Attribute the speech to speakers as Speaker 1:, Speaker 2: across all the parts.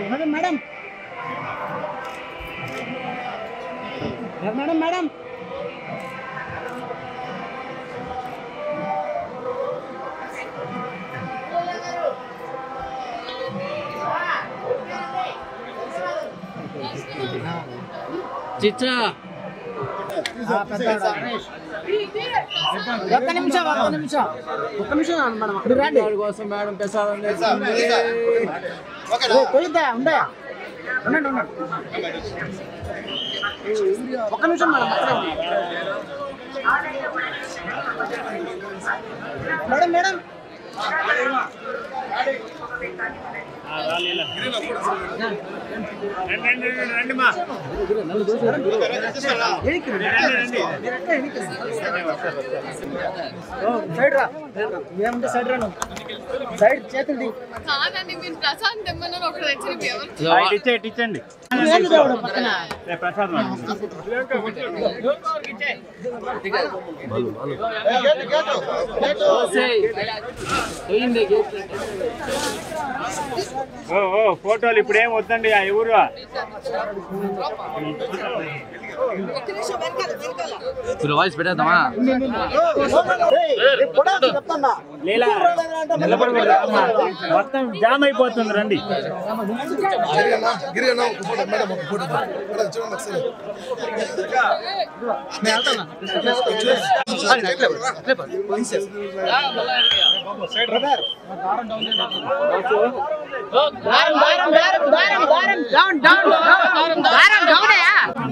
Speaker 1: madam madam madam madam
Speaker 2: చిచ్చా
Speaker 1: ఒక్క నిమిషం madam అక్కడ రండి
Speaker 2: కోసం మేడం ప్రసాదం
Speaker 1: కొయ్యద్దా ఉందా ఉండండి ఉండండి ఒక్క నిమిషం మేడం మేడం మేడం సైడ్ రా సైడ్ చేతులు
Speaker 3: కాదండి మీరు ప్రసాదం తెమ్మన్నారు ఒకటి
Speaker 4: ఇచ్చండి
Speaker 1: పక్కన
Speaker 4: ఫోటోలు ఇప్పుడు ఏం వద్దండి ఆ ఎవరు
Speaker 2: వాయిస్ పెట్టేద్దామా
Speaker 4: మొత్తం జామ్ అయిపోతుంది రండి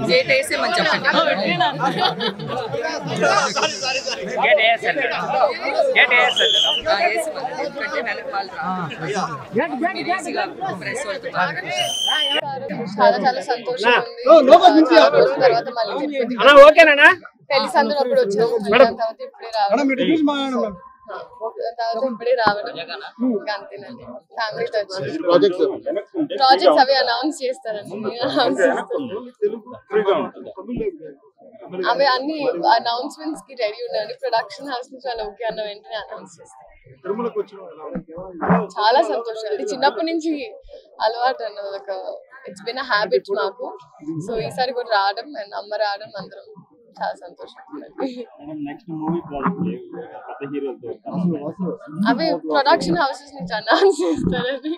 Speaker 3: గేట్ వేసేమని చెప్పండి చాలా చాలా సంతోషం తర్వాత మళ్ళీ
Speaker 4: ఓకేనా
Speaker 3: పెళ్లి సందర్భప్పుడు వచ్చాము తర్వాత ఇప్పుడే రావడం ఇప్పుడే రావడం ఇంకా అంతేనండి ఫ్యామిలీతో వచ్చి ప్రాజెక్ట్స్ అవి అనౌన్స్ చేస్తారండి అవి అన్ని అనౌన్స్మెంట్స్ కి రెడీ ఉన్నాయండి ప్రొడక్షన్ హౌస్ నుంచి వాళ్ళు ఓకే అన్న వెంటనే అనౌన్స్ చేస్తారు చాలా సంతోషం అది చిన్నప్పటి నుంచి అలవాటు అన్న ఒక ఇట్స్ బిన్ అ హ్యాబిట్ మాకు సో ఈసారి కూడా రావడం అండ్ అమ్మ రావడం అందరం చాలా సంతోషం అవి ప్రొడక్షన్ హౌసెస్ నుంచి అనౌన్స్ చేస్తారని